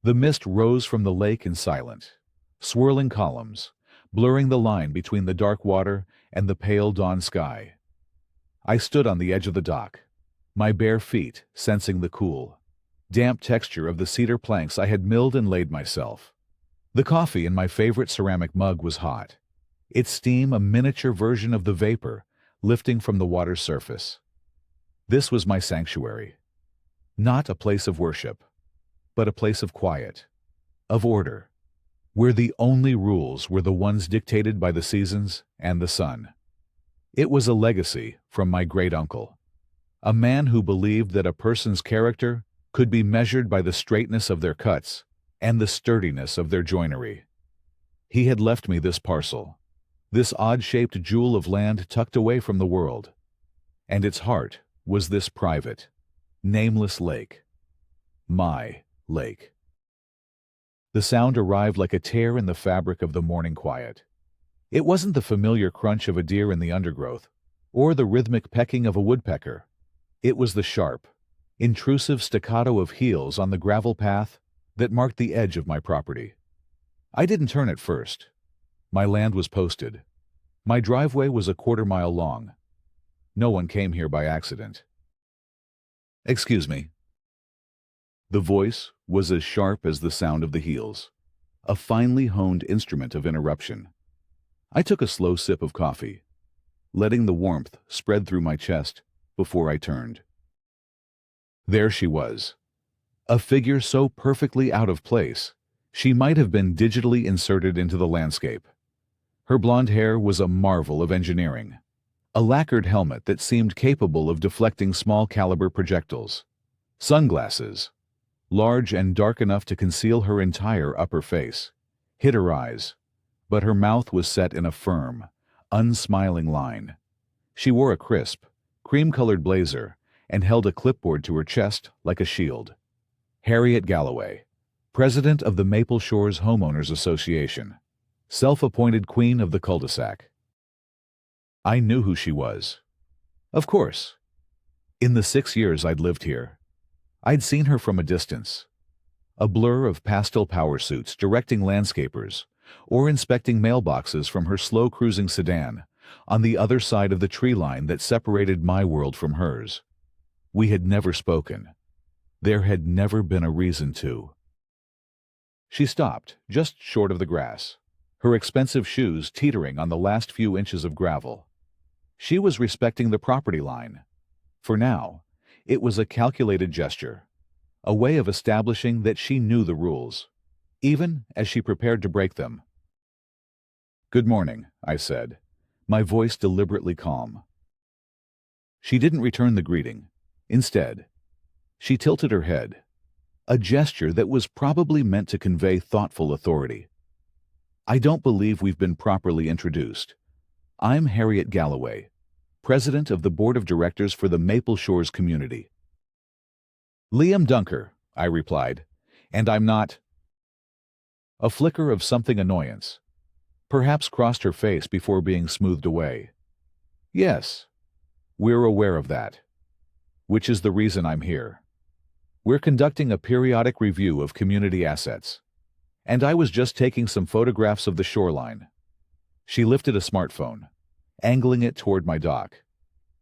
The mist rose from the lake in silent, swirling columns, blurring the line between the dark water and the pale dawn sky. I stood on the edge of the dock, my bare feet sensing the cool, damp texture of the cedar planks I had milled and laid myself. The coffee in my favorite ceramic mug was hot, its steam a miniature version of the vapor lifting from the water's surface. This was my sanctuary. Not a place of worship, but a place of quiet, of order, where the only rules were the ones dictated by the seasons and the sun. It was a legacy from my great-uncle, a man who believed that a person's character could be measured by the straightness of their cuts and the sturdiness of their joinery. He had left me this parcel, this odd-shaped jewel of land tucked away from the world, and its heart was this private, nameless lake. My lake. The sound arrived like a tear in the fabric of the morning quiet. It wasn't the familiar crunch of a deer in the undergrowth, or the rhythmic pecking of a woodpecker. It was the sharp, intrusive staccato of heels on the gravel path that marked the edge of my property. I didn't turn at first. My land was posted. My driveway was a quarter-mile long. No one came here by accident. "Excuse me." The voice was as sharp as the sound of the heels, a finely honed instrument of interruption. I took a slow sip of coffee, letting the warmth spread through my chest before I turned. There she was, a figure so perfectly out of place, she might have been digitally inserted into the landscape. Her blonde hair was a marvel of engineering, a lacquered helmet that seemed capable of deflecting small-caliber projectiles. Sunglasses, large and dark enough to conceal her entire upper face, hid her eyes, but her mouth was set in a firm, unsmiling line. She wore a crisp, cream-colored blazer and held a clipboard to her chest like a shield. Harriet Galloway, president of the Maple Shores Homeowners Association, self-appointed queen of the cul-de-sac. I knew who she was. Of course. In the 6 years I'd lived here, I'd seen her from a distance, a blur of pastel power suits directing landscapers or inspecting mailboxes from her slow-cruising sedan on the other side of the tree line that separated my world from hers. We had never spoken. There had never been a reason to. She stopped, just short of the grass, her expensive shoes teetering on the last few inches of gravel. She was respecting the property line. For now, it was a calculated gesture, a way of establishing that she knew the rules, even as she prepared to break them. "Good morning," I said, my voice deliberately calm. She didn't return the greeting. Instead, she tilted her head, a gesture that was probably meant to convey thoughtful authority. "I don't believe we've been properly introduced. I'm Harriet Galloway, president of the board of directors for the Maple Shores community." "Liam Dunker," I replied, "and I'm not—" A flicker of something annoyance perhaps crossed her face before being smoothed away. "Yes, we're aware of that. Which is the reason I'm here. We're conducting a periodic review of community assets, and I was just taking some photographs of the shoreline." She lifted a smartphone, angling it toward my dock,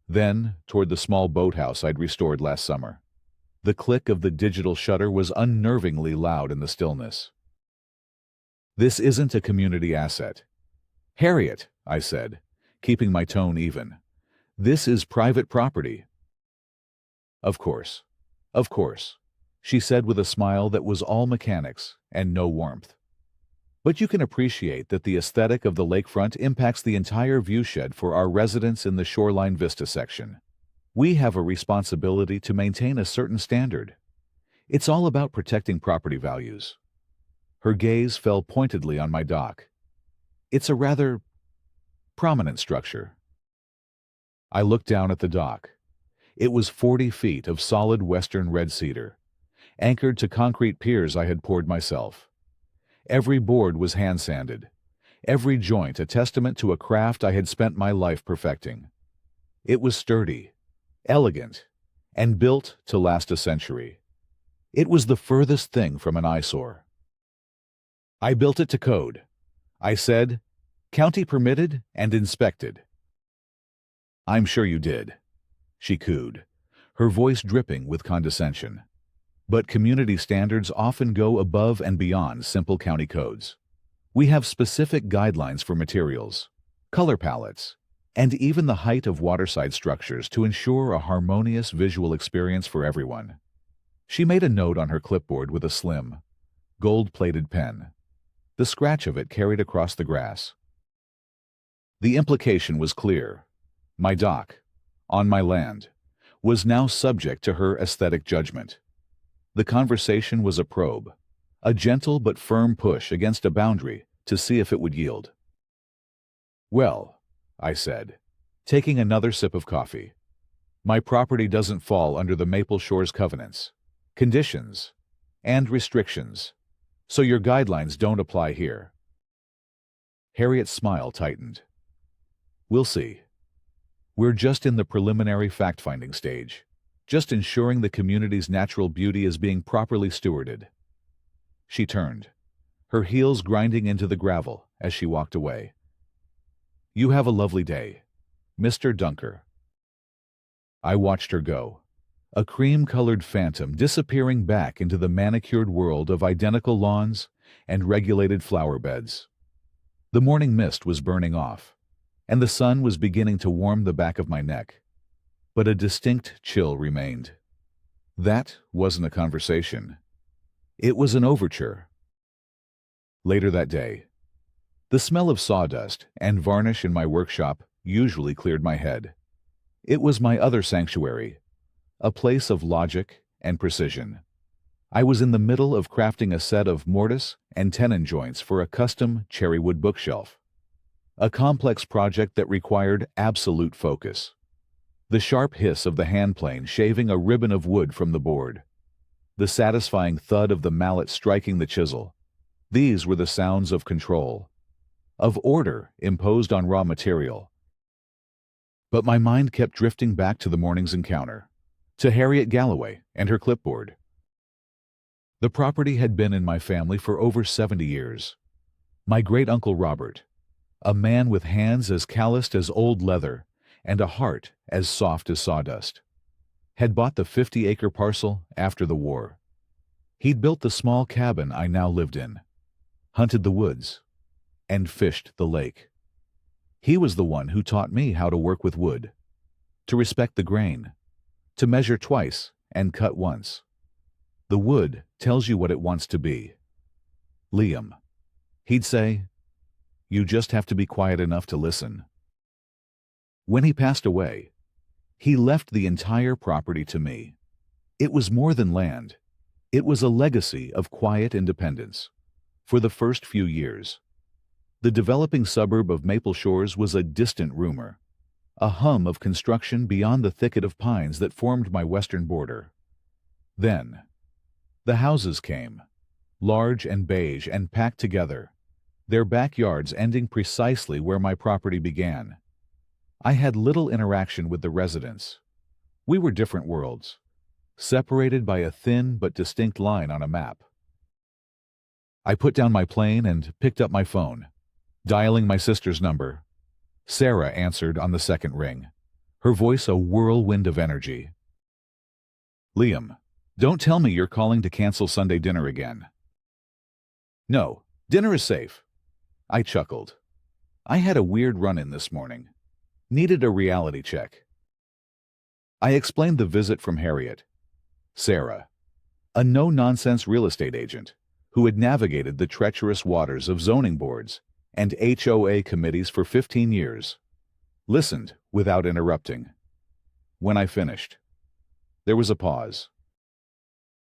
then toward the small boathouse I'd restored last summer. The click of the digital shutter was unnervingly loud in the stillness. "This isn't a community asset." "Harriet," I said, keeping my tone even, "this is private property." Of course, she said with a smile that was all mechanics and no warmth. "But you can appreciate that the aesthetic of the lakefront impacts the entire viewshed for our residents in the Shoreline Vista section. We have a responsibility to maintain a certain standard. It's all about protecting property values." Her gaze fell pointedly on my dock. "It's a rather prominent structure." I looked down at the dock. It was 40 feet of solid western red cedar, anchored to concrete piers I had poured myself. Every board was hand-sanded, every joint a testament to a craft I had spent my life perfecting. It was sturdy, elegant, and built to last a century. It was the furthest thing from an eyesore. I built it to code. I said, county permitted and inspected. I'm sure you did, she cooed, her voice dripping with condescension. But community standards often go above and beyond simple county codes. We have specific guidelines for materials, color palettes, and even the height of waterside structures to ensure a harmonious visual experience for everyone. She made a note on her clipboard with a slim, gold-plated pen. The scratch of it carried across the grass. The implication was clear. My dock, on my land, was now subject to her aesthetic judgment. The conversation was a probe, a gentle but firm push against a boundary to see if it would yield. Well, I said, taking another sip of coffee, my property doesn't fall under the Maple Shores covenants, conditions, and restrictions, so your guidelines don't apply here. Harriet's smile tightened. We'll see. We're just in the preliminary fact-finding stage, just ensuring the community's natural beauty is being properly stewarded. She turned, her heels grinding into the gravel as she walked away. You have a lovely day, Mr. Dunker. I watched her go, a cream-colored phantom disappearing back into the manicured world of identical lawns and regulated flower beds. The morning mist was burning off, and the sun was beginning to warm the back of my neck. But a distinct chill remained. That wasn't a conversation. It was an overture. Later that day, the smell of sawdust and varnish in my workshop usually cleared my head. It was my other sanctuary, a place of logic and precision. I was in the middle of crafting a set of mortise and tenon joints for a custom cherrywood bookshelf, a complex project that required absolute focus. The sharp hiss of the hand plane shaving a ribbon of wood from the board, the satisfying thud of the mallet striking the chisel. These were the sounds of control, of order imposed on raw material. But my mind kept drifting back to the morning's encounter, to Harriet Galloway and her clipboard. The property had been in my family for over 70 years. My great-uncle Robert, a man with hands as calloused as old leather and a heart as soft as sawdust, had bought the 50-acre parcel after the war. He'd built the small cabin I now lived in, hunted the woods, and fished the lake. He was the one who taught me how to work with wood, to respect the grain, to measure twice and cut once. The wood tells you what it wants to be. Liam, he'd say, you just have to be quiet enough to listen. When he passed away, he left the entire property to me. It was more than land. It was a legacy of quiet independence. For the first few years, the developing suburb of Maple Shores was a distant rumor, a hum of construction beyond the thicket of pines that formed my western border. Then, the houses came, large and beige and packed together, their backyards ending precisely where my property began. I had little interaction with the residents. We were different worlds, separated by a thin but distinct line on a map. I put down my plane and picked up my phone, dialing my sister's number. Sarah answered on the second ring, her voice a whirlwind of energy. Liam, don't tell me you're calling to cancel Sunday dinner again. No, dinner is safe. I chuckled. I had a weird run-in this morning. Needed a reality check. I explained the visit from Harriet. Sarah, a no-nonsense real estate agent who had navigated the treacherous waters of zoning boards and HOA committees for 15 years, listened without interrupting. When I finished, there was a pause.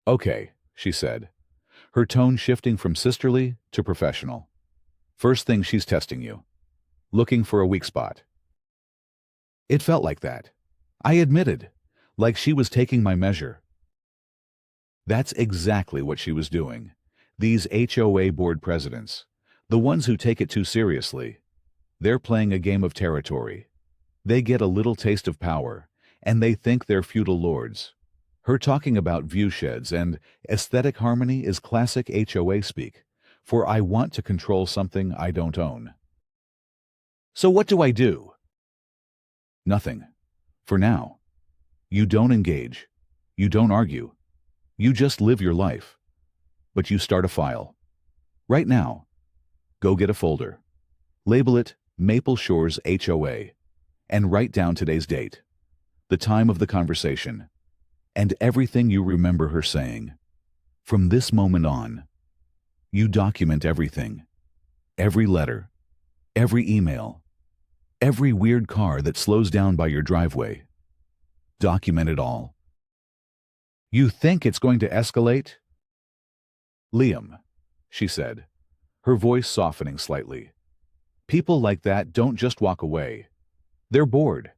Okay, she said, her tone shifting from sisterly to professional. First thing she's testing you. Looking for a weak spot. It felt like that. I admitted, like she was taking my measure. That's exactly what she was doing. These HOA board presidents, the ones who take it too seriously, they're playing a game of territory. They get a little taste of power, and they think they're feudal lords. Her talking about viewsheds and aesthetic harmony is classic HOA speak, for I want to control something I don't own. So what do I do? Nothing. For now. You don't engage. You don't argue. You just live your life. But you start a file. Right now. Go get a folder. Label it Maple Shores HOA, and write down today's date, the time of the conversation, and everything you remember her saying. From this moment on, you document everything. Every letter, every email, every weird car that slows down by your driveway. Document it all. You think it's going to escalate? Liam, she said, her voice softening slightly. People like that don't just walk away. They're bored,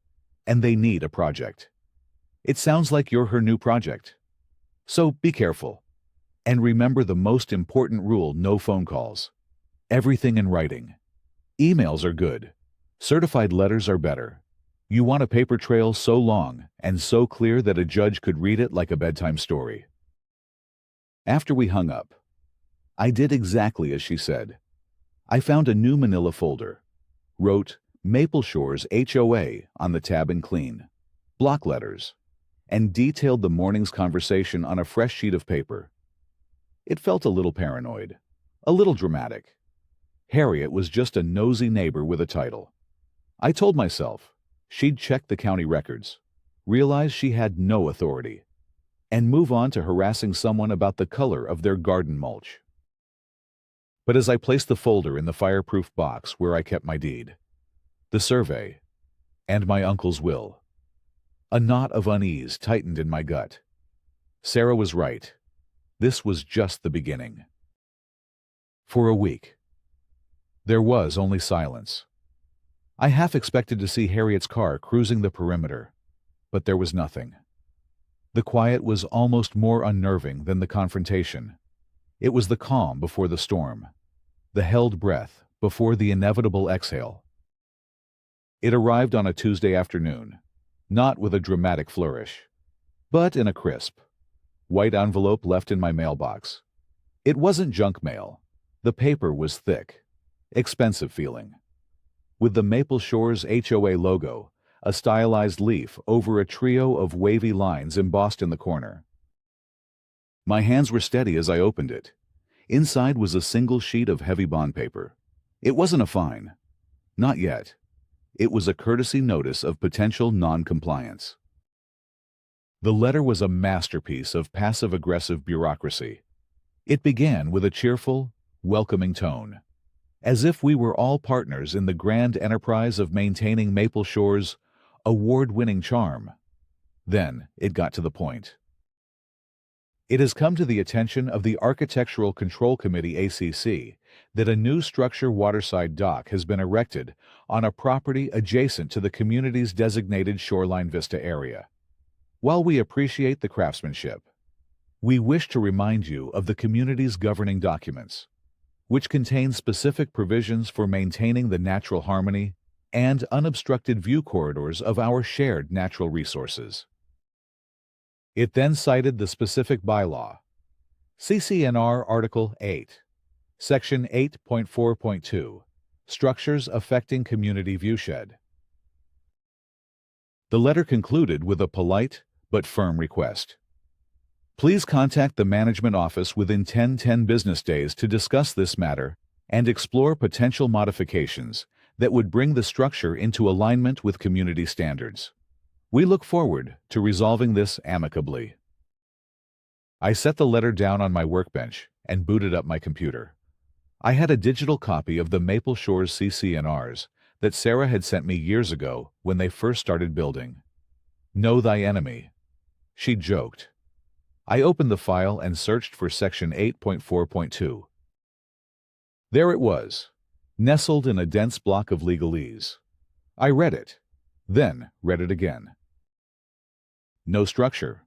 and they need a project. It sounds like you're her new project. So be careful. And remember the most important rule: no phone calls. Everything in writing. Emails are good. Certified letters are better. You want a paper trail so long and so clear that a judge could read it like a bedtime story. After we hung up, I did exactly as she said. I found a new manila folder, wrote Maple Shores HOA on the tab in clean, block letters, and detailed the morning's conversation on a fresh sheet of paper. It felt a little paranoid, a little dramatic. Harriet was just a nosy neighbor with a title. I told myself she'd check the county records, realize she had no authority, and move on to harassing someone about the color of their garden mulch. But as I placed the folder in the fireproof box where I kept my deed, the survey, and my uncle's will, a knot of unease tightened in my gut. Sarah was right. This was just the beginning. For a week, there was only silence. I half expected to see Harriet's car cruising the perimeter, but there was nothing. The quiet was almost more unnerving than the confrontation. It was the calm before the storm, the held breath before the inevitable exhale. It arrived on a Tuesday afternoon, not with a dramatic flourish, but in a crisp, white envelope left in my mailbox. It wasn't junk mail. The paper was thick, expensive feeling, with the Maple Shores HOA logo, a stylized leaf over a trio of wavy lines embossed in the corner. My hands were steady as I opened it. Inside was a single sheet of heavy bond paper. It wasn't a fine. Not yet. It was a courtesy notice of potential non-compliance. The letter was a masterpiece of passive-aggressive bureaucracy. It began with a cheerful, welcoming tone, as if we were all partners in the grand enterprise of maintaining Maple Shores' award-winning charm. Then it got to the point. It has come to the attention of the Architectural Control Committee ACC that a new structure waterside dock has been erected on a property adjacent to the community's designated shoreline vista area. While we appreciate the craftsmanship, we wish to remind you of the community's governing documents, which contain specific provisions for maintaining the natural harmony and unobstructed view corridors of our shared natural resources. It then cited the specific bylaw, CCNR Article 8, Section 8.4.2, Structures Affecting Community Viewshed. The letter concluded with a polite but firm request. Please contact the management office within 10 business days to discuss this matter and explore potential modifications that would bring the structure into alignment with community standards. We look forward to resolving this amicably. I set the letter down on my workbench and booted up my computer. I had a digital copy of the Maple Shores CCNRs that Sarah had sent me years ago when they first started building. Know thy enemy, she joked. I opened the file and searched for Section 8.4.2. There it was, nestled in a dense block of legalese. I read it, then read it again. No structure,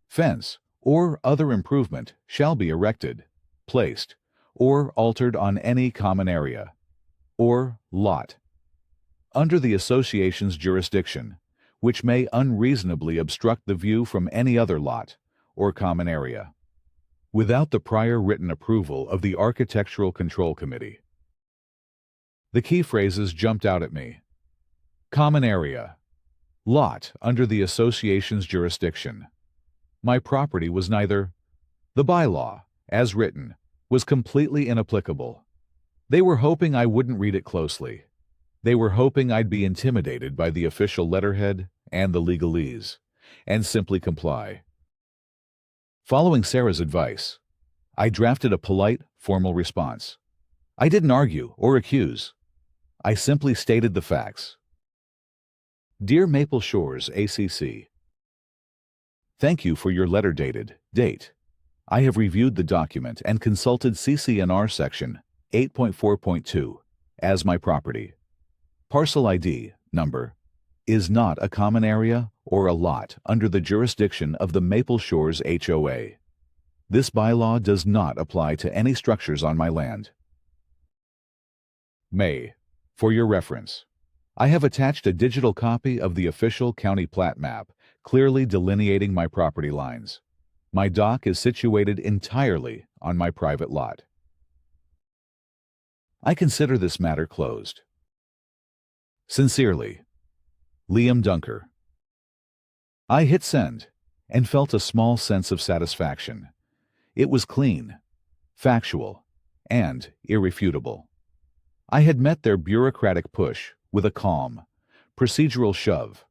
fence, or other improvement shall be erected, placed, or altered on any common area, or lot, under the association's jurisdiction, which may unreasonably obstruct the view from any other lot, or common area, without the prior written approval of the Architectural Control Committee. The key phrases jumped out at me. Common area. Lot under the association's jurisdiction. My property was neither. The bylaw, as written, was completely inapplicable. They were hoping I wouldn't read it closely. They were hoping I'd be intimidated by the official letterhead and the legalese, and simply comply. Following Sarah's advice, I drafted a polite, formal response. I didn't argue or accuse. I simply stated the facts. Dear Maple Shores ACC, thank you for your letter dated date. I have reviewed the document and consulted CC&R Section 8.4.2 as my property. Parcel ID number is not a common area or a lot under the jurisdiction of the Maple Shores HOA. This bylaw does not apply to any structures on my land. May, for your reference, I have attached a digital copy of the official county plat map, clearly delineating my property lines. My dock is situated entirely on my private lot. I consider this matter closed. Sincerely, Liam Dunker. I hit send and felt a small sense of satisfaction. It was clean, factual, and irrefutable. I had met their bureaucratic push with a calm, procedural shove.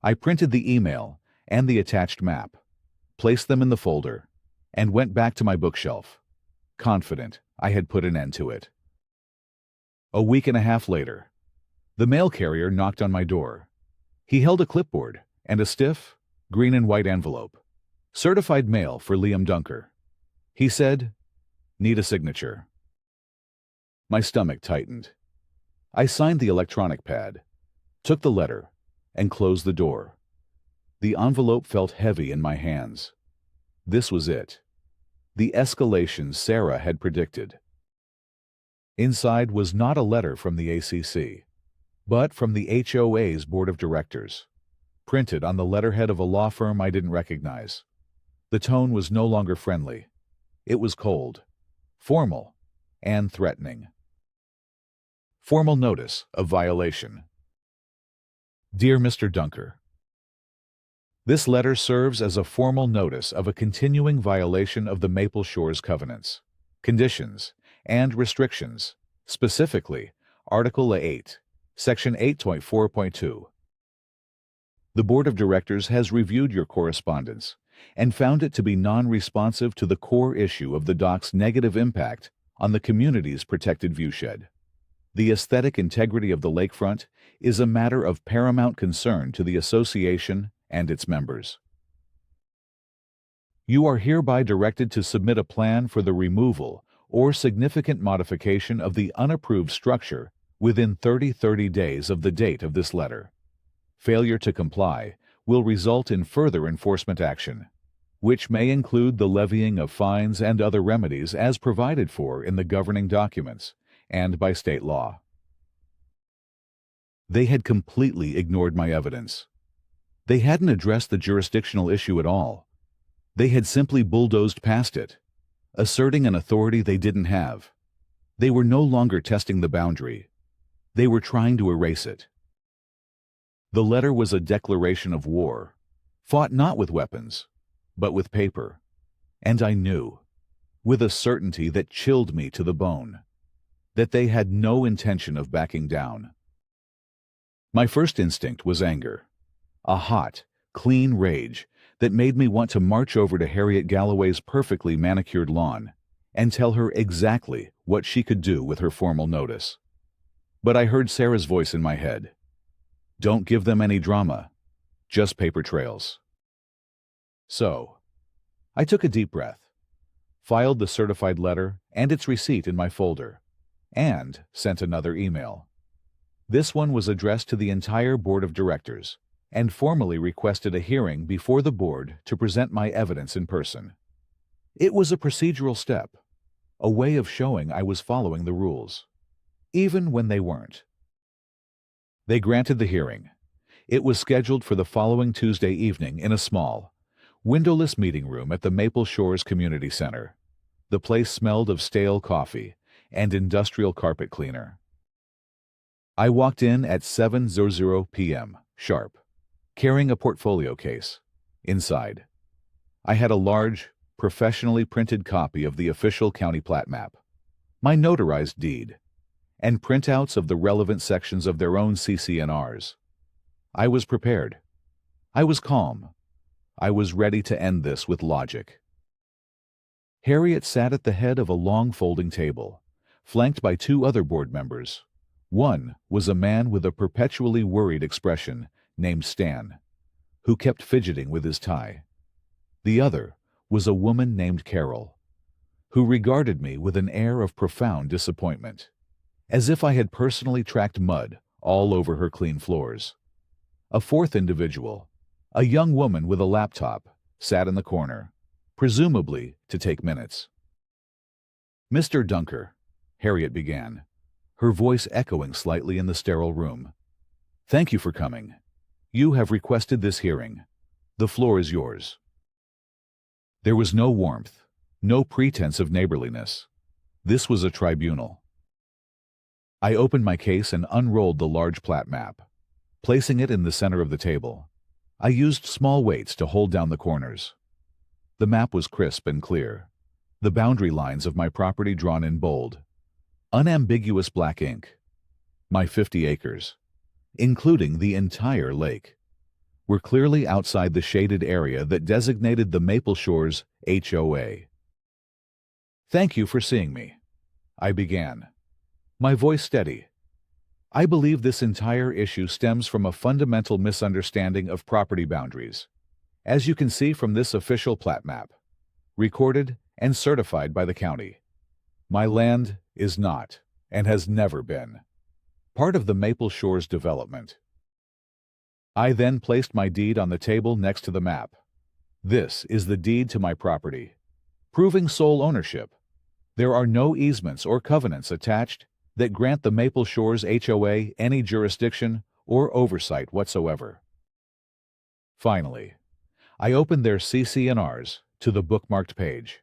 I printed the email and the attached map, placed them in the folder, and went back to my bookshelf, confident I had put an end to it. A week and a half later, the mail carrier knocked on my door. He held a clipboard and a stiff, green and white envelope. Certified mail for Liam Dunker. He said, "Need a signature." My stomach tightened. I signed the electronic pad, took the letter, and closed the door. The envelope felt heavy in my hands. This was it. The escalation Sarah had predicted. Inside was not a letter from the ACC, but from the HOA's Board of Directors, printed on the letterhead of a law firm I didn't recognize. The tone was no longer friendly. It was cold, formal, and threatening. Formal notice of violation. Dear Mr. Dunker, this letter serves as a formal notice of a continuing violation of the Maple Shores covenants, conditions, and restrictions, specifically Article 8, Section 8.4.2. The Board of Directors has reviewed your correspondence and found it to be non-responsive to the core issue of the dock's negative impact on the community's protected viewshed. The aesthetic integrity of the lakefront is a matter of paramount concern to the association and its members. You are hereby directed to submit a plan for the removal or significant modification of the unapproved structure within 30 days of the date of this letter. Failure to comply will result in further enforcement action, which may include the levying of fines and other remedies as provided for in the governing documents and by state law. They had completely ignored my evidence. They hadn't addressed the jurisdictional issue at all. They had simply bulldozed past it, asserting an authority they didn't have. They were no longer testing the boundary. They were trying to erase it. The letter was a declaration of war, fought not with weapons, but with paper. And I knew, with a certainty that chilled me to the bone, that they had no intention of backing down. My first instinct was anger, a hot, clean rage that made me want to march over to Harriet Galloway's perfectly manicured lawn and tell her exactly what she could do with her formal notice. But I heard Sarah's voice in my head. Don't give them any drama, just paper trails. So, I took a deep breath, filed the certified letter and its receipt in my folder, and sent another email. This one was addressed to the entire Board of Directors and formally requested a hearing before the board to present my evidence in person. It was a procedural step, a way of showing I was following the rules, even when they weren't. They granted the hearing. It was scheduled for the following Tuesday evening in a small, Windowless meeting room at the Maple Shores Community Center. The place smelled of stale coffee and industrial carpet cleaner. I walked in at 7:00 p.m. sharp, carrying a portfolio case. Inside, I had a large, professionally printed copy of the official county plat map, my notarized deed, and printouts of the relevant sections of their own CC&Rs. I was prepared. I was calm. I was ready to end this with logic. Harriet sat at the head of a long folding table, flanked by two other board members. One was a man with a perpetually worried expression named Stan, who kept fidgeting with his tie. The other was a woman named Carol, who regarded me with an air of profound disappointment, as if I had personally tracked mud all over her clean floors. A fourth individual, a young woman with a laptop, sat in the corner, presumably to take minutes. "Mr. Dunker," Harriet began, her voice echoing slightly in the sterile room. "Thank you for coming. You have requested this hearing. The floor is yours." There was no warmth, no pretense of neighborliness. This was a tribunal. I opened my case and unrolled the large plat map, placing it in the center of the table. I used small weights to hold down the corners. The map was crisp and clear, the boundary lines of my property drawn in bold, unambiguous black ink. My 50 acres, including the entire lake, were clearly outside the shaded area that designated the Maple Shores HOA. "Thank you for seeing me," I began, my voice steady. "I believe this entire issue stems from a fundamental misunderstanding of property boundaries, as you can see from this official plat map, recorded and certified by the county. My land is not, and has never been, part of the Maple Shores development." I then placed my deed on the table next to the map. "This is the deed to my property, proving sole ownership. There are no easements or covenants attached that grant the Maple Shores HOA any jurisdiction or oversight whatsoever." Finally, I opened their CC&Rs to the bookmarked page.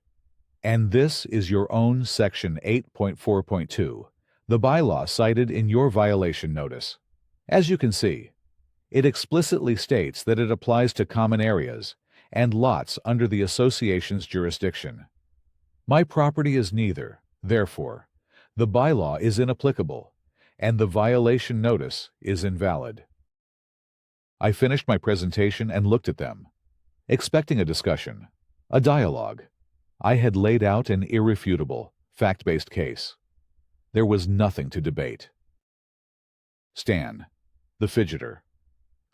"And this is your own Section 8.4.2, the bylaw cited in your violation notice. As you can see, it explicitly states that it applies to common areas and lots under the association's jurisdiction. My property is neither, therefore, the bylaw is inapplicable, and the violation notice is invalid." I finished my presentation and looked at them, expecting a discussion, a dialogue. I had laid out an irrefutable, fact-based case. There was nothing to debate. Stan, the fidgeter,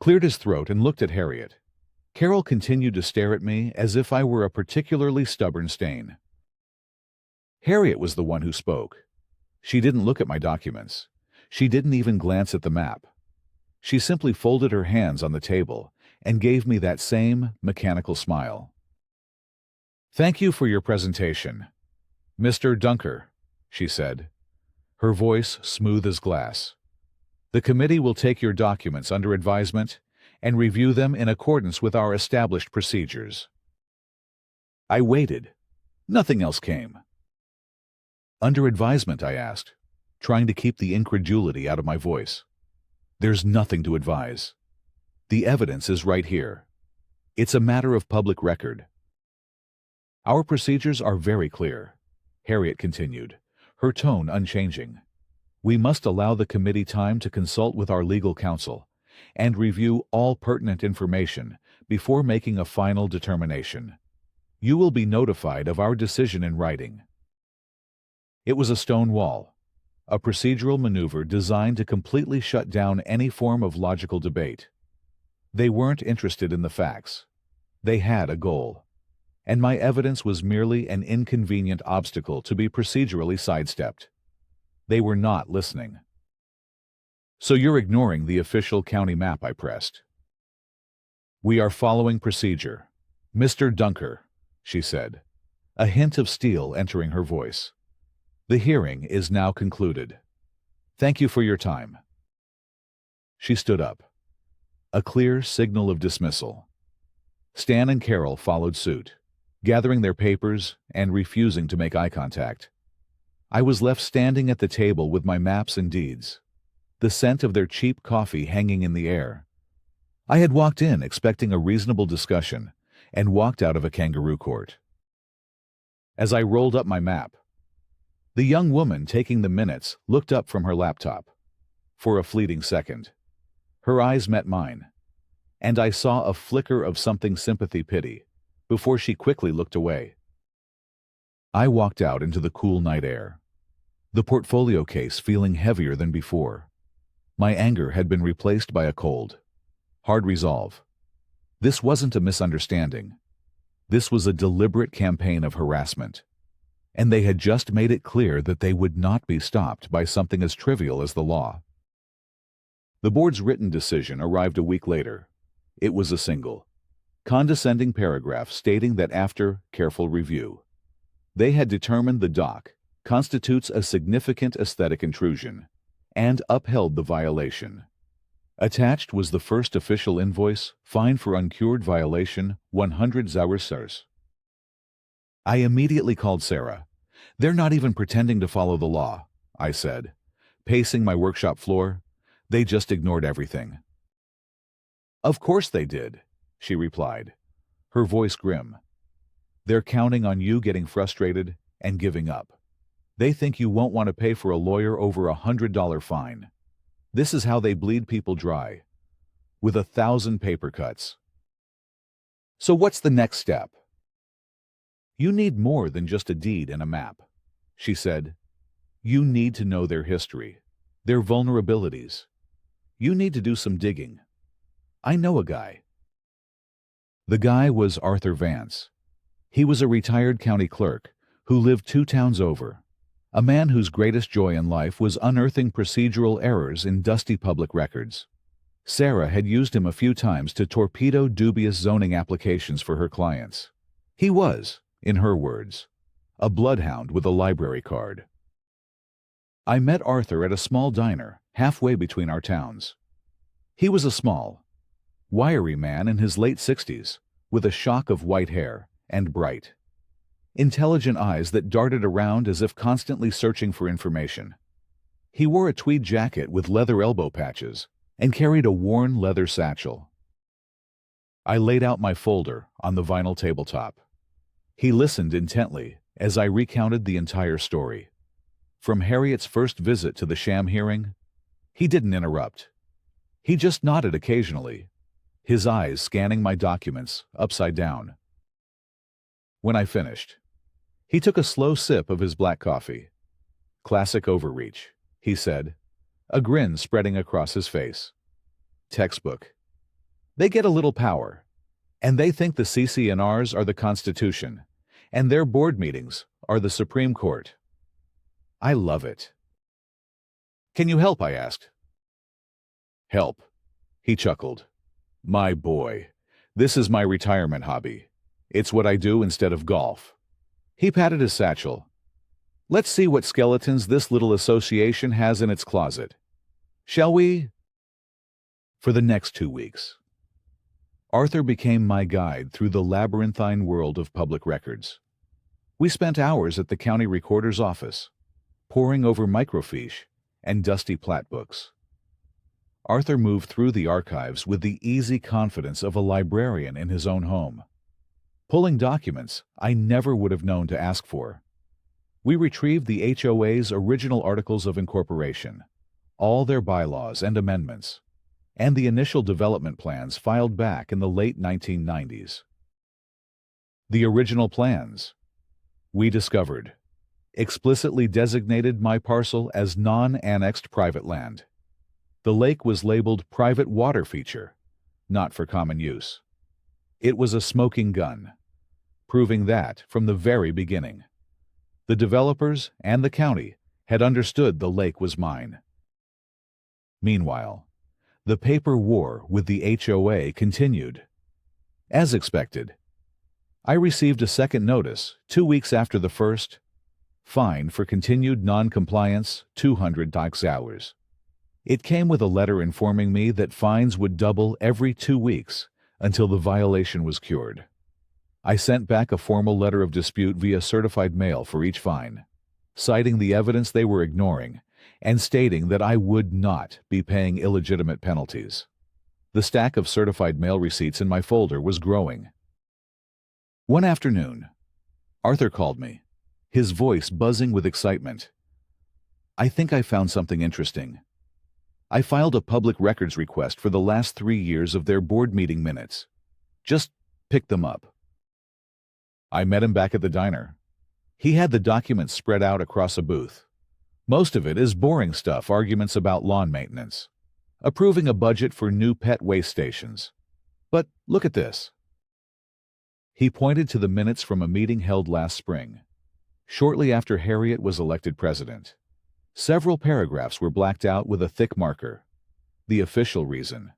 cleared his throat and looked at Harriet. Carol continued to stare at me as if I were a particularly stubborn stain. Harriet was the one who spoke. She didn't look at my documents. She didn't even glance at the map. She simply folded her hands on the table and gave me that same mechanical smile. "Thank you for your presentation, Mr. Dunker," she said, her voice smooth as glass. "The committee will take your documents under advisement and review them in accordance with our established procedures." I waited. Nothing else came. "Under advisement?" I asked, trying to keep the incredulity out of my voice. "There's nothing to advise. The evidence is right here. It's a matter of public record." "Our procedures are very clear," Harriet continued, her tone unchanging. "We must allow the committee time to consult with our legal counsel and review all pertinent information before making a final determination. You will be notified of our decision in writing." It was a stone wall, a procedural maneuver designed to completely shut down any form of logical debate. They weren't interested in the facts. They had a goal, and my evidence was merely an inconvenient obstacle to be procedurally sidestepped. They were not listening. "So you're ignoring the official county map?" I pressed. "We are following procedure, Mr. Dunker," she said, a hint of steel entering her voice. "The hearing is now concluded. Thank you for your time." She stood up, a clear signal of dismissal. Stan and Carol followed suit, gathering their papers and refusing to make eye contact. I was left standing at the table with my maps and deeds, the scent of their cheap coffee hanging in the air. I had walked in expecting a reasonable discussion and walked out of a kangaroo court. As I rolled up my map, the young woman taking the minutes looked up from her laptop. For a fleeting second, her eyes met mine, and I saw a flicker of something sympathy-pity before she quickly looked away. I walked out into the cool night air, the portfolio case feeling heavier than before. My anger had been replaced by a cold, hard resolve. This wasn't a misunderstanding. This was a deliberate campaign of harassment, and they had just made it clear that they would not be stopped by something as trivial as the law. The board's written decision arrived a week later. It was a single, condescending paragraph stating that after careful review, they had determined the dock constitutes a significant aesthetic intrusion and upheld the violation. Attached was the first official invoice, fine for uncured violation, 100 Zauersars. I immediately called Sarah. "They're not even pretending to follow the law," I said, pacing my workshop floor. "They just ignored everything." "Of course they did," she replied, her voice grim. "They're counting on you getting frustrated and giving up. They think you won't want to pay for a lawyer over $100 fine. This is how they bleed people dry, with 1,000 paper cuts." "So what's the next step?" "You need more than just a deed and a map," she said. "You need to know their history, their vulnerabilities. You need to do some digging. I know a guy." The guy was Arthur Vance. He was a retired county clerk who lived 2 towns over, a man whose greatest joy in life was unearthing procedural errors in dusty public records. Sarah had used him a few times to torpedo dubious zoning applications for her clients. He was, in her words, a bloodhound with a library card. I met Arthur at a small diner halfway between our towns. He was a small, wiry man in his late 60s, with a shock of white hair and bright, intelligent eyes that darted around as if constantly searching for information. He wore a tweed jacket with leather elbow patches and carried a worn leather satchel. I laid out my folder on the vinyl tabletop. He listened intently as I recounted the entire story. From Harriet's first visit to the sham hearing, he didn't interrupt. He just nodded occasionally, his eyes scanning my documents upside down. When I finished, he took a slow sip of his black coffee. "Classic overreach," he said, a grin spreading across his face. "Textbook. They get a little power, and they think the CC&Rs are the Constitution, and their board meetings are the Supreme Court. I love it." "Can you help?" I asked. "Help," he chuckled. "My boy, this is my retirement hobby. It's what I do instead of golf." He patted his satchel. "Let's see what skeletons this little association has in its closet. Shall we?" For the next 2 weeks, Arthur became my guide through the labyrinthine world of public records. We spent hours at the county recorder's office, poring over microfiche and dusty plat books. Arthur moved through the archives with the easy confidence of a librarian in his own home, pulling documents I never would have known to ask for. We retrieved the HOA's original articles of incorporation, all their bylaws and amendments, and the initial development plans filed back in the late 1990s. The original plans, we discovered, explicitly designated my parcel as non-annexed private land. The lake was labeled private water feature, not for common use. It was a smoking gun, proving that, from the very beginning, the developers and the county had understood the lake was mine. Meanwhile, the paper war with the HOA continued. As expected, I received a second notice 2 weeks after the first, fine for continued non-compliance, 200 hours. It came with a letter informing me that fines would double every 2 weeks until the violation was cured. I sent back a formal letter of dispute via certified mail for each fine, citing the evidence they were ignoring and stating that I would not be paying illegitimate penalties. The stack of certified mail receipts in my folder was growing. One afternoon, Arthur called me, his voice buzzing with excitement. "I think I found something interesting. I filed a public records request for the last 3 years of their board meeting minutes. Just pick them up." I met him back at the diner. He had the documents spread out across a booth. Most of it is boring stuff, arguments about lawn maintenance, approving a budget for new pet waste stations. But look at this. He pointed to the minutes from a meeting held last spring, shortly after Harriet was elected president. Several paragraphs were blacked out with a thick marker. The official reason,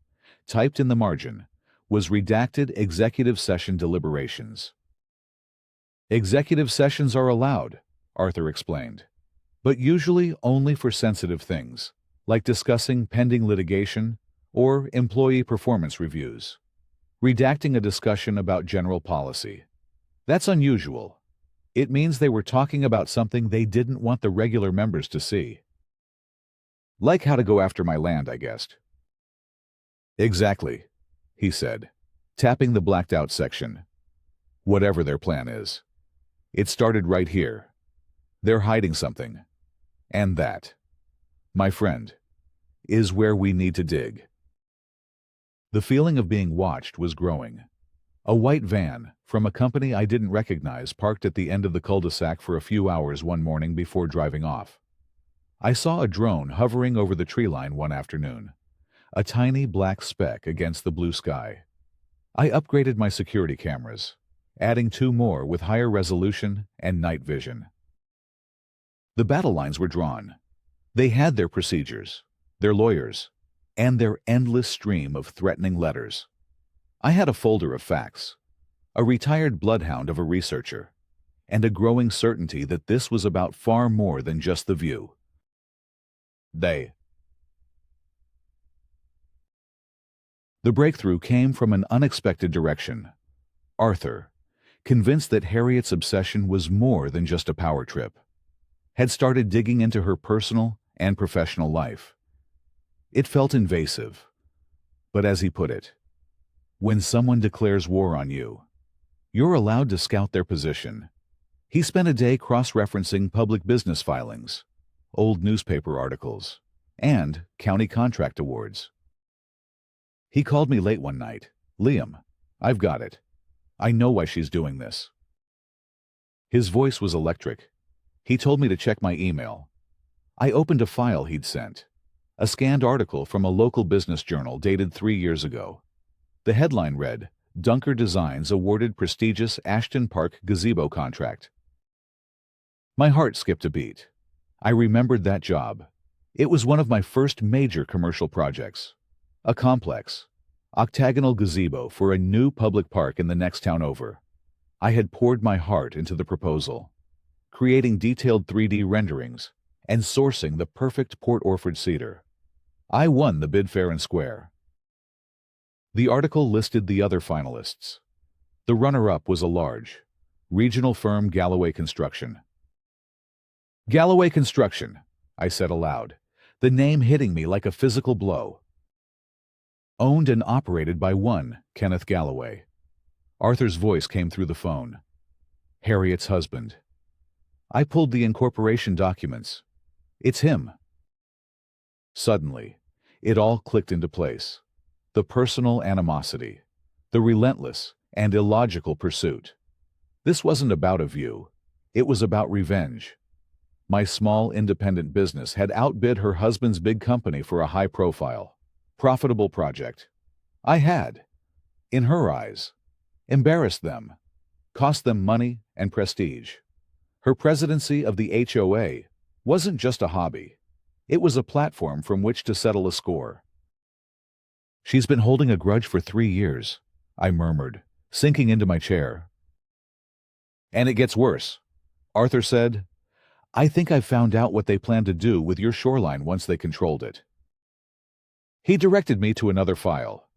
typed in the margin, was redacted executive session deliberations. "Executive sessions are allowed," Arthur explained, "but usually only for sensitive things, like discussing pending litigation or employee performance reviews. Redacting a discussion about general policy. That's unusual. It means they were talking about something they didn't want the regular members to see." "Like how to go after my land, I guessed." "Exactly," he said, tapping the blacked-out section. "Whatever their plan is. It started right here. They're hiding something. And that, my friend, is where we need to dig." The feeling of being watched was growing. A white van from a company I didn't recognize parked at the end of the cul-de-sac for a few hours one morning before driving off. I saw a drone hovering over the tree line one afternoon, a tiny black speck against the blue sky. I upgraded my security cameras, adding 2 more with higher resolution and night vision. The battle lines were drawn. They had their procedures, their lawyers, and their endless stream of threatening letters. I had a folder of facts, a retired bloodhound of a researcher, and a growing certainty that this was about far more than just the view. The breakthrough came from an unexpected direction. Arthur, convinced that Harriet's obsession was more than just a power trip, had started digging into her personal and professional life. It felt invasive, but as he put it, when someone declares war on you, you're allowed to scout their position. He spent a day cross-referencing public business filings, old newspaper articles, and county contract awards. He called me late one night. "Liam, I've got it. I know why she's doing this." His voice was electric. He told me to check my email. I opened a file he'd sent, a scanned article from a local business journal dated 3 years ago. The headline read, "Dunker Designs awarded prestigious Ashton Park gazebo contract." My heart skipped a beat. I remembered that job. It was one of my first major commercial projects. A complex, octagonal gazebo for a new public park in the next town over. I had poured my heart into the proposal, creating detailed 3D renderings and sourcing the perfect Port Orford cedar. I won the bid fair and square. The article listed the other finalists. The runner-up was a large, regional firm, Galloway Construction. "Galloway Construction," I said aloud, the name hitting me like a physical blow. Owned and operated by one Kenneth Galloway. Arthur's voice came through the phone. Harriet's husband. I pulled the incorporation documents. It's him. Suddenly, it all clicked into place. The personal animosity, the relentless and illogical pursuit. This wasn't about a view. It was about revenge. My small independent business had outbid her husband's big company for a high-profile, profitable project. I had, in her eyes, embarrassed them, cost them money and prestige. Her presidency of the HOA wasn't just a hobby. It was a platform from which to settle a score. "She's been holding a grudge for 3 years, I murmured, sinking into my chair. "And it gets worse," Arthur said. "I think I've found out what they plan to do with your shoreline once they controlled it." He directed me to another file.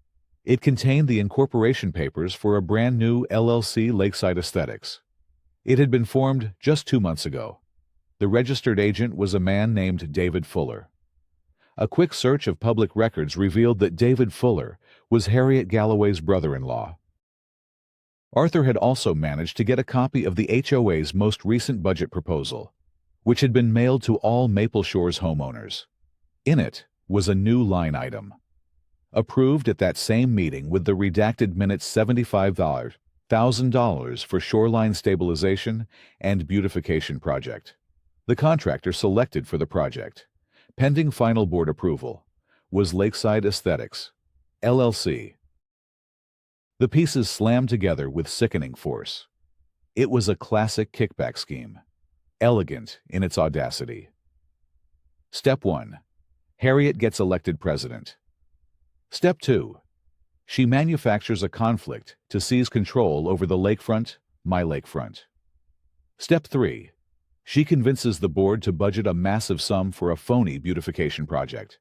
It contained the incorporation papers for a brand new LLC, Lakeside Aesthetics. It had been formed just 2 months ago. The registered agent was a man named David Fuller. A quick search of public records revealed that David Fuller was Harriet Galloway's brother-in-law. Arthur had also managed to get a copy of the HOA's most recent budget proposal, which had been mailed to all Maple Shores homeowners. In it was a new line item. Approved at that same meeting with the redacted minutes $75,000 for shoreline stabilization and beautification project. The contractor selected for the project, pending final board approval, was Lakeside Aesthetics, LLC. The pieces slammed together with sickening force. It was a classic kickback scheme, elegant in its audacity. Step 1. Harriet gets elected president. Step 2. She manufactures a conflict to seize control over the lakefront, my lakefront. Step 3. She convinces the board to budget a massive sum for a phony beautification project.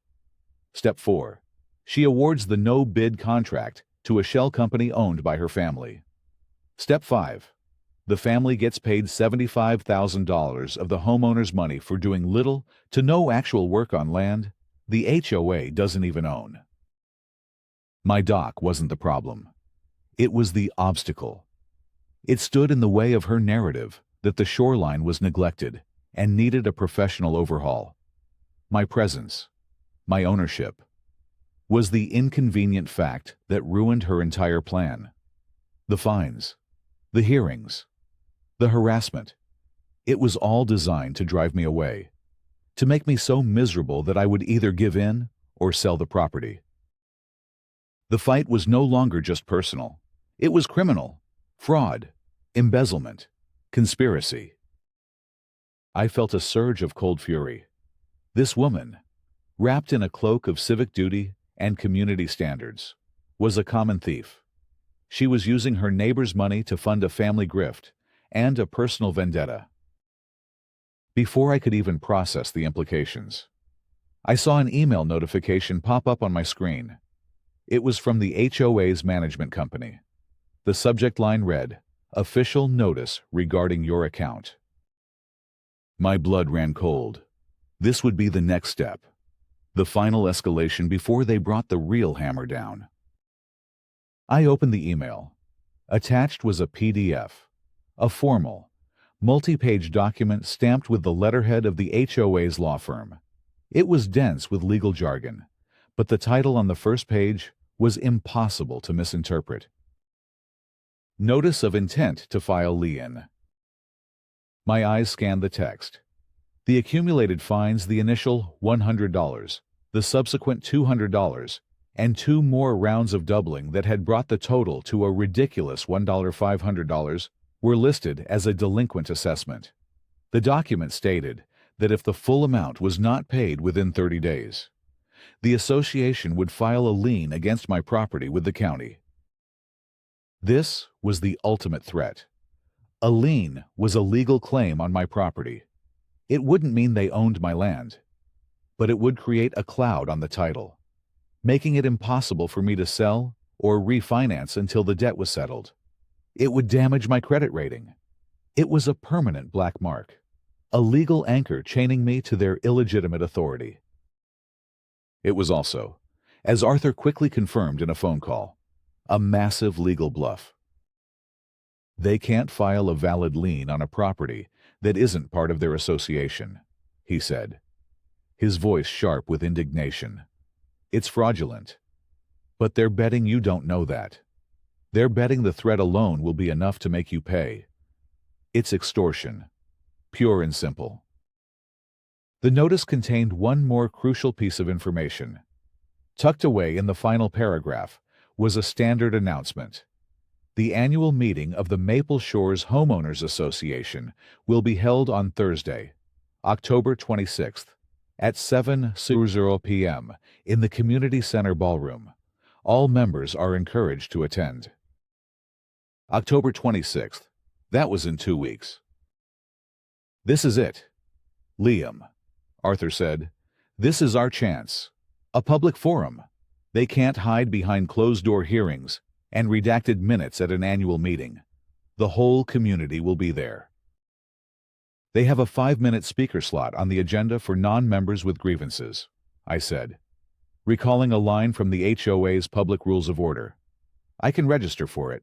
Step 4. She awards the no-bid contract to a shell company owned by her family. Step 5. The family gets paid $75,000 of the homeowner's money for doing little to no actual work on land the HOA doesn't even own. My dock wasn't the problem. It was the obstacle. It stood in the way of her narrative that the shoreline was neglected and needed a professional overhaul. My presence, my ownership, was the inconvenient fact that ruined her entire plan. The fines, the hearings, the harassment. It was all designed to drive me away, to make me so miserable that I would either give in or sell the property. The fight was no longer just personal. It was criminal, fraud, embezzlement, conspiracy. I felt a surge of cold fury. This woman, wrapped in a cloak of civic duty and community standards, was a common thief. She was using her neighbor's money to fund a family grift and a personal vendetta. Before I could even process the implications, I saw an email notification pop up on my screen. It was from the HOA's management company. The subject line read, "Official notice regarding your account." My blood ran cold. This would be the next step, the final escalation before they brought the real hammer down. I opened the email. Attached was a PDF, a formal, multi-page document stamped with the letterhead of the HOA's law firm. It was dense with legal jargon, but the title on the first page was impossible to misinterpret. Notice of intent to file lien. My eyes scanned the text. The accumulated fines, the initial $100, the subsequent $200, and 2 more rounds of doubling that had brought the total to a ridiculous $1,500, were listed as a delinquent assessment. The document stated that if the full amount was not paid within 30 days, the association would file a lien against my property with the county. This was the ultimate threat. A lien was a legal claim on my property. It wouldn't mean they owned my land, but it would create a cloud on the title, making it impossible for me to sell or refinance until the debt was settled. It would damage my credit rating. It was a permanent black mark, a legal anchor chaining me to their illegitimate authority. It was also, as Arthur quickly confirmed in a phone call, a massive legal bluff. They can't file a valid lien on a property that isn't part of their association, he said, his voice sharp with indignation. It's fraudulent. But they're betting you don't know that. They're betting the threat alone will be enough to make you pay. It's extortion, pure and simple. The notice contained one more crucial piece of information. Tucked away in the final paragraph was a standard announcement. The annual meeting of the Maple Shores Homeowners Association will be held on Thursday, October 26th, at 7:00 p.m. in the Community Center Ballroom. All members are encouraged to attend. October 26th. That was in 2 weeks. This is it. Liam, Arthur said. This is our chance. A public forum. They can't hide behind closed-door hearings and redacted minutes at an annual meeting. The whole community will be there. They have a 5-minute speaker slot on the agenda for non-members with grievances, I said, recalling a line from the HOA's Public Rules of Order. I can register for it.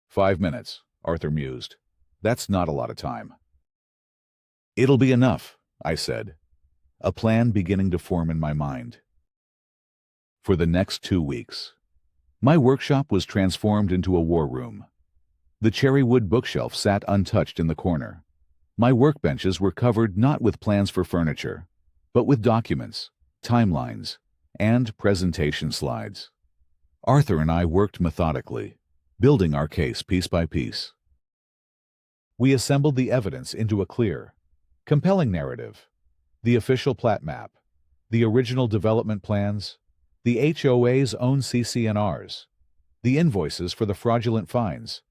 5 minutes, Arthur mused. That's not a lot of time. It'll be enough, I said, a plan beginning to form in my mind. For the next 2 weeks, my workshop was transformed into a war room. The cherry wood bookshelf sat untouched in the corner. My workbenches were covered not with plans for furniture, but with documents, timelines, and presentation slides. Arthur and I worked methodically, building our case piece by piece. We assembled the evidence into a clear, compelling narrative: the official plat map, the original development plans, the HOA's own CC&Rs, the invoices for the fraudulent fines,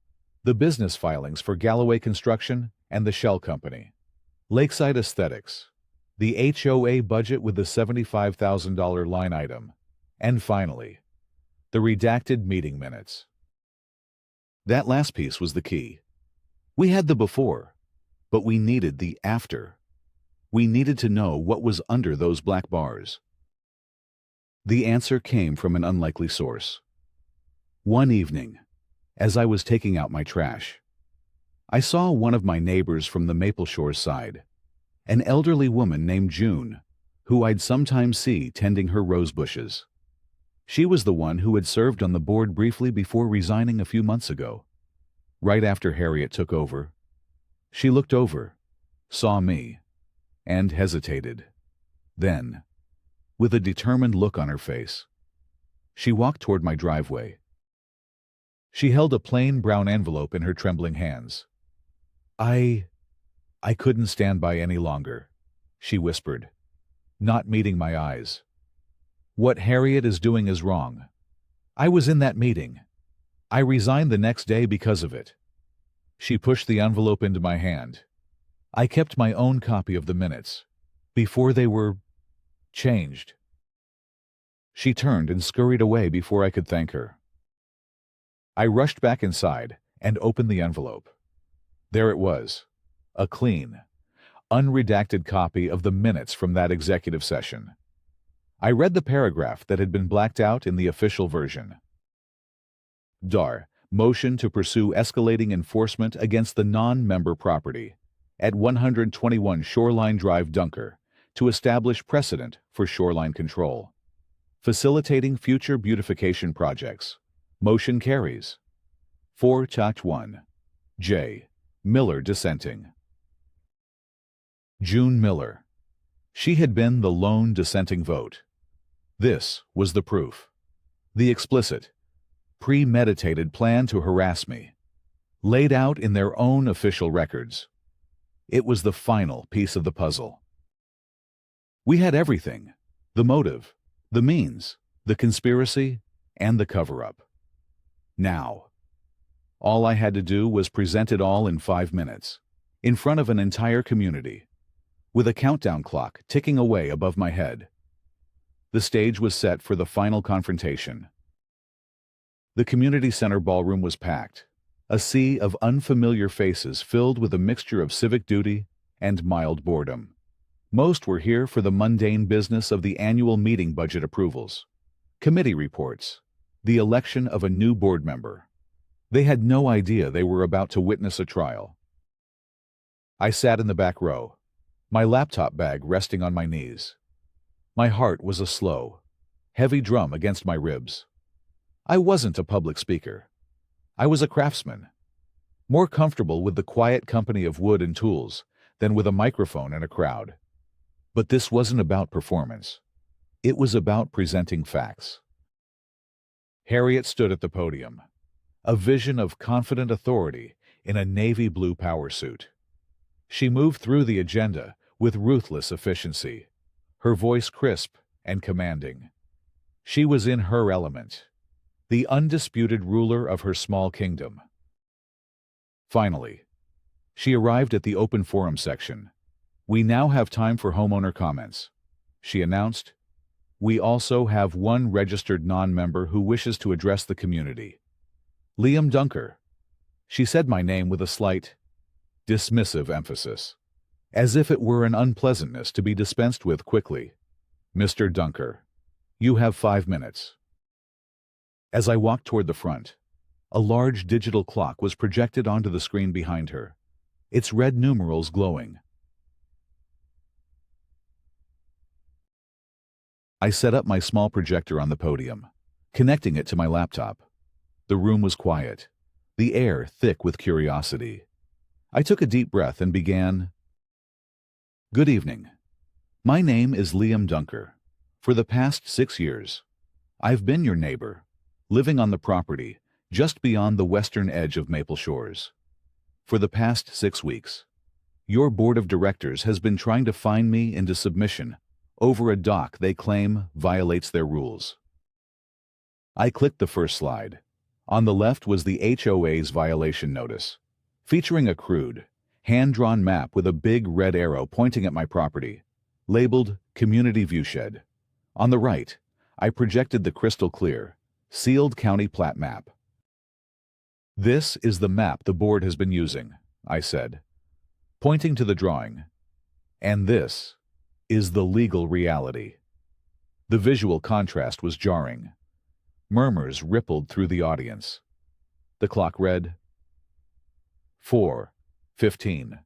the business filings for Galloway Construction and the Shell Company, Lakeside Aesthetics, the HOA budget with the $75,000 line item, and finally, the redacted meeting minutes. That last piece was the key. We had the before, but we needed the after. We needed to know what was under those black bars. The answer came from an unlikely source. One evening, as I was taking out my trash, I saw one of my neighbors from the Maple Shores side, an elderly woman named June, who I'd sometimes see tending her rose bushes. She was the one who had served on the board briefly before resigning a few months ago, right after Harriet took over. She looked over, saw me, and hesitated. Then, with a determined look on her face, she walked toward my driveway. She held a plain brown envelope in her trembling hands. I couldn't stand by any longer, she whispered, not meeting my eyes. What Harriet is doing is wrong. I was in that meeting. I resigned the next day because of it. She pushed the envelope into my hand. I kept my own copy of the minutes, before they were changed. She turned and scurried away before I could thank her. I rushed back inside and opened the envelope. There it was, a clean, unredacted copy of the minutes from that executive session. I read the paragraph that had been blacked out in the official version. Motion to pursue escalating enforcement against the non-member property at 121 Shoreline Drive, Dunker, to establish precedent for shoreline control. Facilitating future beautification projects. Motion carries. 4-1. J. Miller dissenting. June Miller. She had been the lone dissenting vote. This was the proof. The explicit, premeditated plan to harass me, laid out in their own official records. It was the final piece of the puzzle. We had everything: the motive, the means, the conspiracy, and the cover-up. Now, all I had to do was present it all in 5 minutes, in front of an entire community, with a countdown clock ticking away above my head. The stage was set for the final confrontation. The community center ballroom was packed, a sea of unfamiliar faces filled with a mixture of civic duty and mild boredom. Most were here for the mundane business of the annual meeting budget approvals, committee reports, the election of a new board member. They had no idea they were about to witness a trial. I sat in the back row, my laptop bag resting on my knees. My heart was a slow, heavy drum against my ribs. I wasn't a public speaker. I was a craftsman, more comfortable with the quiet company of wood and tools than with a microphone and a crowd. But this wasn't about performance. It was about presenting facts. Harriet stood at the podium, a vision of confident authority in a navy blue power suit. She moved through the agenda with ruthless efficiency, her voice crisp and commanding. She was in her element, the undisputed ruler of her small kingdom. Finally, she arrived at the open forum section. "We now have time for homeowner comments," she announced. We also have one registered non-member who wishes to address the community. Liam Dunker. She said my name with a slight, dismissive emphasis, as if it were an unpleasantness to be dispensed with quickly. Mr. Dunker, you have 5 minutes. As I walked toward the front, a large digital clock was projected onto the screen behind her, its red numerals glowing. I set up my small projector on the podium, connecting it to my laptop. The room was quiet, the air thick with curiosity. I took a deep breath and began. Good evening. My name is Liam Dunker. For the past 6 years, I've been your neighbor, living on the property just beyond the western edge of Maple Shores. For the past 6 weeks, your board of directors has been trying to fine me into submission over a dock they claim violates their rules. I clicked the first slide. On the left was the HOA's violation notice, featuring a crude, hand-drawn map with a big red arrow pointing at my property, labeled Community Viewshed. On the right, I projected the crystal-clear, sealed county plat map. This is the map the board has been using, I said, pointing to the drawing. And this is the legal reality. The visual contrast was jarring. Murmurs rippled through the audience. The clock read 4:15.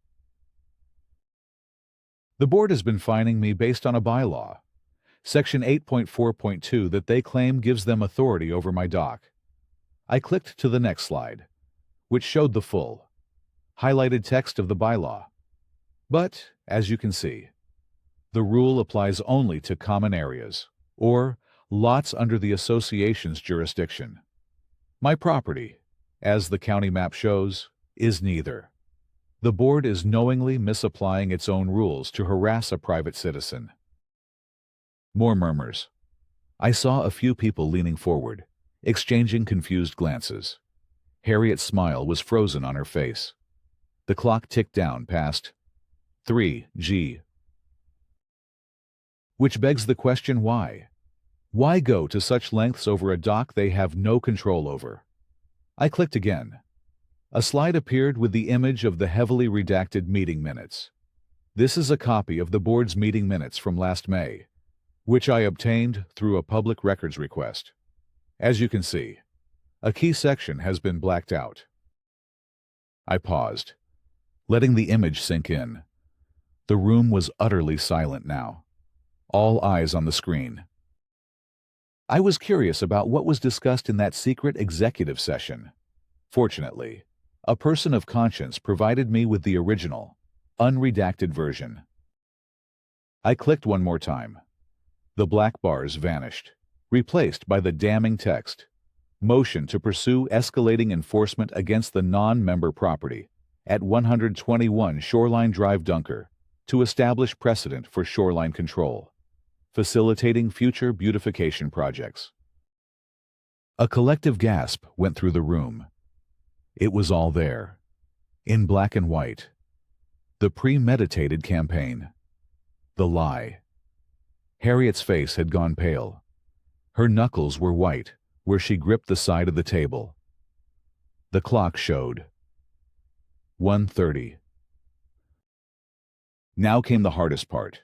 The board has been fining me based on a bylaw, Section 8.4.2, that they claim gives them authority over my dock. I clicked to the next slide, which showed the full, highlighted text of the bylaw. But, as you can see, the rule applies only to common areas, or lots under the association's jurisdiction. My property, as the county map shows, is neither. The board is knowingly misapplying its own rules to harass a private citizen. More murmurs. I saw a few people leaning forward, exchanging confused glances. Harriet's smile was frozen on her face. The clock ticked down past 3G. Which begs the question, why? Why go to such lengths over a dock they have no control over? I clicked again. A slide appeared with the image of the heavily redacted meeting minutes. This is a copy of the board's meeting minutes from last May, which I obtained through a public records request. As you can see, a key section has been blacked out. I paused, letting the image sink in. The room was utterly silent now, all eyes on the screen. I was curious about what was discussed in that secret executive session. Fortunately, a person of conscience provided me with the original, unredacted version. I clicked one more time. The black bars vanished, replaced by the damning text. Motion to pursue escalating enforcement against the non-member property at 121 Shoreline Drive, Dunker, to establish precedent for shoreline control, facilitating future beautification projects. A collective gasp went through the room. It was all there, in black and white. The premeditated campaign. The lie. Harriet's face had gone pale. Her knuckles were white where she gripped the side of the table. The clock showed 1:30. Now came the hardest part.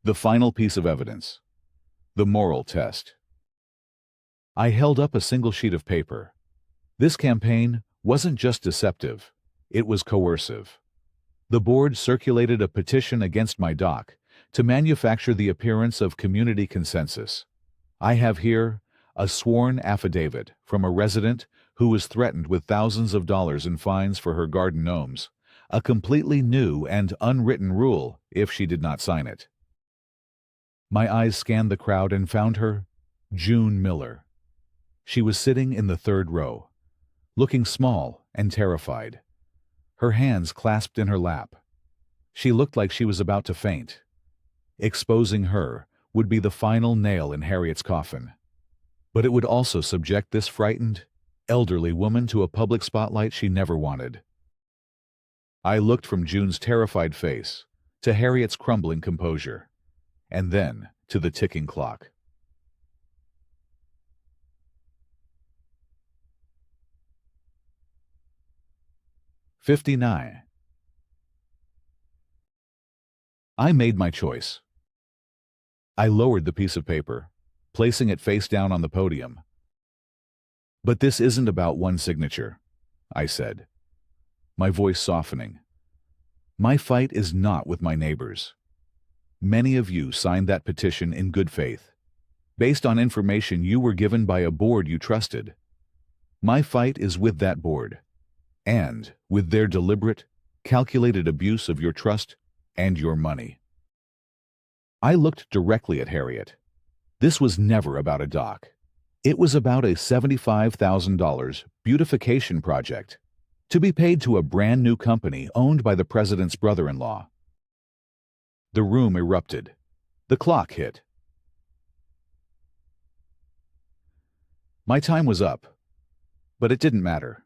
The final piece of evidence. The moral test. I held up a single sheet of paper. This campaign wasn't just deceptive, it was coercive. The board circulated a petition against my dock to manufacture the appearance of community consensus. I have here a sworn affidavit from a resident who was threatened with thousands of dollars in fines for her garden gnomes, a completely new and unwritten rule if she did not sign it. My eyes scanned the crowd and found her, June Miller. She was sitting in the third row, looking small and terrified, her hands clasped in her lap. She looked like she was about to faint. Exposing her would be the final nail in Harriet's coffin. But it would also subject this frightened, elderly woman to a public spotlight she never wanted. I looked from June's terrified face to Harriet's crumbling composure, and then to the ticking clock. 59. I made my choice. I lowered the piece of paper, placing it face down on the podium. But this isn't about one signature, I said, my voice softening. My fight is not with my neighbors. Many of you signed that petition in good faith, based on information you were given by a board you trusted. My fight is with that board, and with their deliberate, calculated abuse of your trust and your money. I looked directly at Harriet. This was never about a dock. It was about a $75,000 beautification project to be paid to a brand new company owned by the president's brother-in-law. The room erupted. The clock hit. My time was up, but it didn't matter.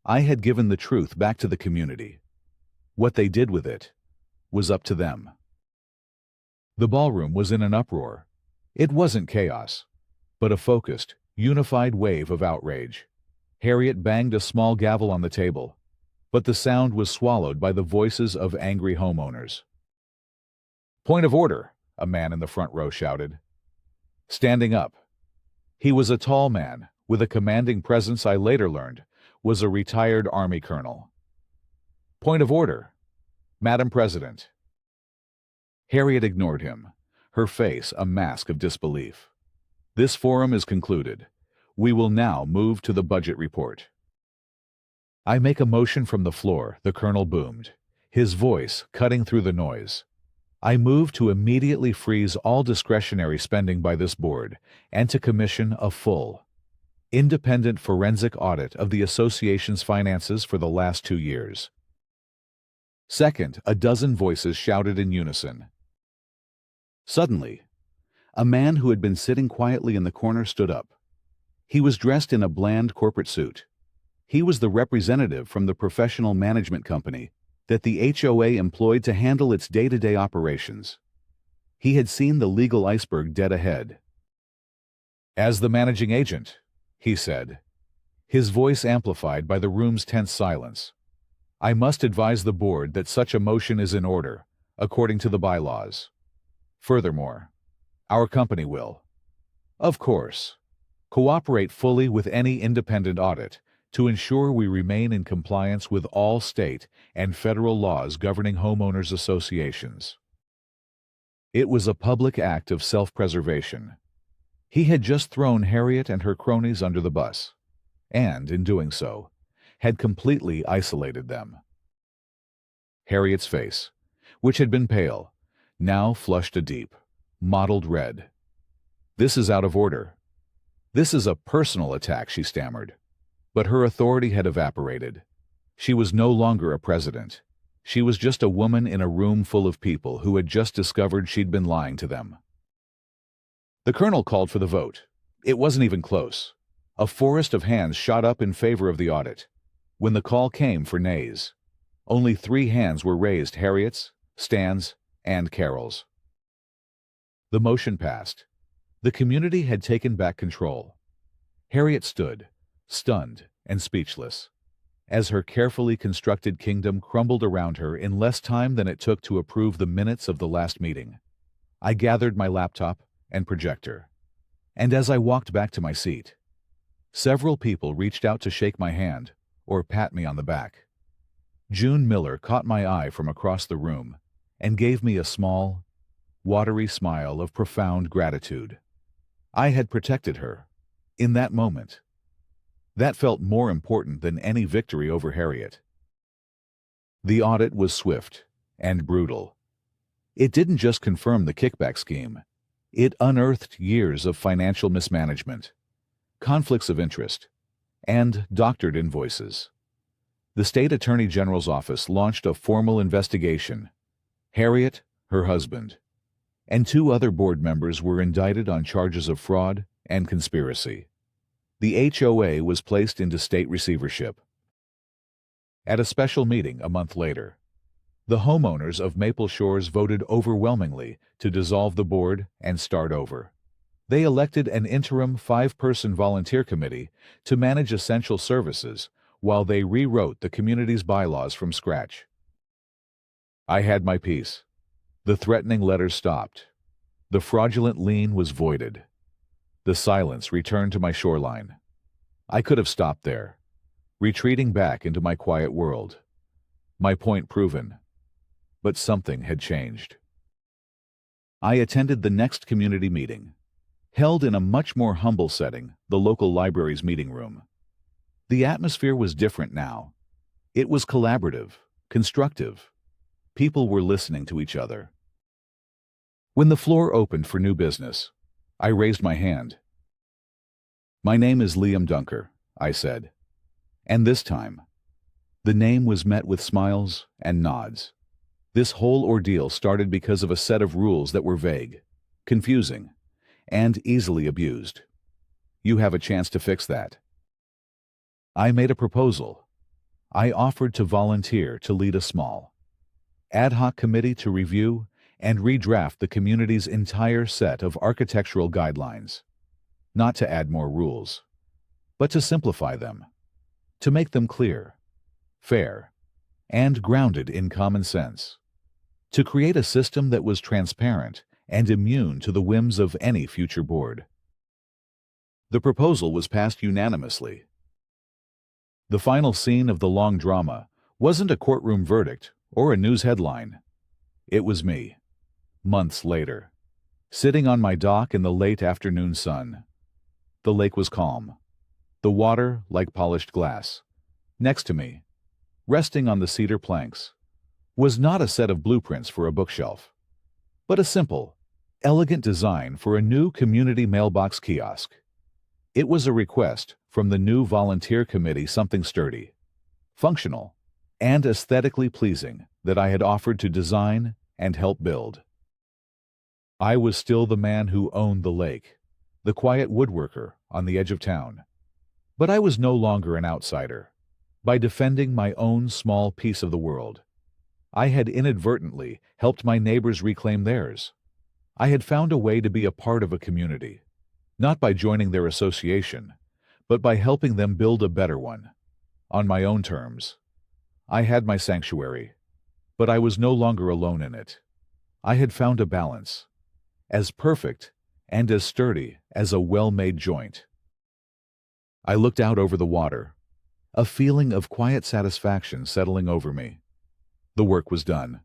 I had given the truth back to the community. What they did with it was up to them. The ballroom was in an uproar. It wasn't chaos, but a focused, unified wave of outrage. Harriet banged a small gavel on the table, but the sound was swallowed by the voices of angry homeowners. "Point of order," a man in the front row shouted. Standing up. He was a tall man, with a commanding presence I later learned was a retired Army colonel. "Point of order, Madam President." Harriet ignored him, her face a mask of disbelief. "This forum is concluded. We will now move to the budget report." "I make a motion from the floor," the colonel boomed, his voice cutting through the noise. "I move to immediately freeze all discretionary spending by this board and to commission a full, independent forensic audit of the association's finances for the last 2 years." Second, a dozen voices shouted in unison. Suddenly, a man who had been sitting quietly in the corner stood up. He was dressed in a bland corporate suit. He was the representative from the professional management company that the HOA employed to handle its day-to-day operations. He had seen the legal iceberg dead ahead. "As the managing agent," he said, his voice amplified by the room's tense silence, "I must advise the board that such a motion is in order, according to the bylaws. Furthermore, our company will, of course, cooperate fully with any independent audit to ensure we remain in compliance with all state and federal laws governing homeowners associations." It was a public act of self-preservation. He had just thrown Harriet and her cronies under the bus, and, in doing so, had completely isolated them. Harriet's face, which had been pale, now flushed a deep, mottled red. "This is out of order. This is a personal attack," she stammered. But her authority had evaporated. She was no longer a president. She was just a woman in a room full of people who had just discovered she'd been lying to them. The colonel called for the vote. It wasn't even close. A forest of hands shot up in favor of the audit. When the call came for nays, only 3 hands were raised: Harriet's, Stan's, and Carol's. The motion passed. The community had taken back control. Harriet stood, stunned and speechless, as her carefully constructed kingdom crumbled around her in less time than it took to approve the minutes of the last meeting. I gathered my laptop and projector, and as I walked back to my seat, several people reached out to shake my hand or pat me on the back. June Miller caught my eye from across the room and gave me a small, watery smile of profound gratitude. I had protected her. In that moment, that felt more important than any victory over Harriet. The audit was swift and brutal. It didn't just confirm the kickback scheme. It unearthed years of financial mismanagement, conflicts of interest, and doctored invoices. The state attorney general's office launched a formal investigation. Harriet, her husband, and 2 other board members were indicted on charges of fraud and conspiracy. The HOA was placed into state receivership. At a special meeting a month later, the homeowners of Maple Shores voted overwhelmingly to dissolve the board and start over. They elected an interim 5-person volunteer committee to manage essential services while they rewrote the community's bylaws from scratch. I had my peace. The threatening letters stopped. The fraudulent lien was voided. The silence returned to my shoreline. I could have stopped there, retreating back into my quiet world. My point proven. But something had changed. I attended the next community meeting, held in a much more humble setting, the local library's meeting room. The atmosphere was different now. It was collaborative, constructive. People were listening to each other. When the floor opened for new business, I raised my hand. "My name is Liam Dunker," I said. And this time, the name was met with smiles and nods. This whole ordeal started because of a set of rules that were vague, confusing, and easily abused. You have a chance to fix that. I made a proposal. I offered to volunteer to lead a small, ad hoc committee to review and redraft the community's entire set of architectural guidelines, not to add more rules, but to simplify them, to make them clear, fair, and grounded in common sense, to create a system that was transparent and immune to the whims of any future board. The proposal was passed unanimously. The final scene of the long drama wasn't a courtroom verdict or a news headline. It was me, months later, sitting on my dock in the late afternoon sun. The lake was calm, the water like polished glass. Next to me, resting on the cedar planks, was not a set of blueprints for a bookshelf, but a simple, elegant design for a new community mailbox kiosk. It was a request from the new volunteer committee, something sturdy, functional, and aesthetically pleasing that I had offered to design and help build. I was still the man who owned the lake, the quiet woodworker on the edge of town. But I was no longer an outsider. By defending my own small piece of the world, I had inadvertently helped my neighbors reclaim theirs. I had found a way to be a part of a community, not by joining their association, but by helping them build a better one, on my own terms. I had my sanctuary, but I was no longer alone in it. I had found a balance, as perfect and as sturdy as a well-made joint. I looked out over the water, a feeling of quiet satisfaction settling over me. The work was done.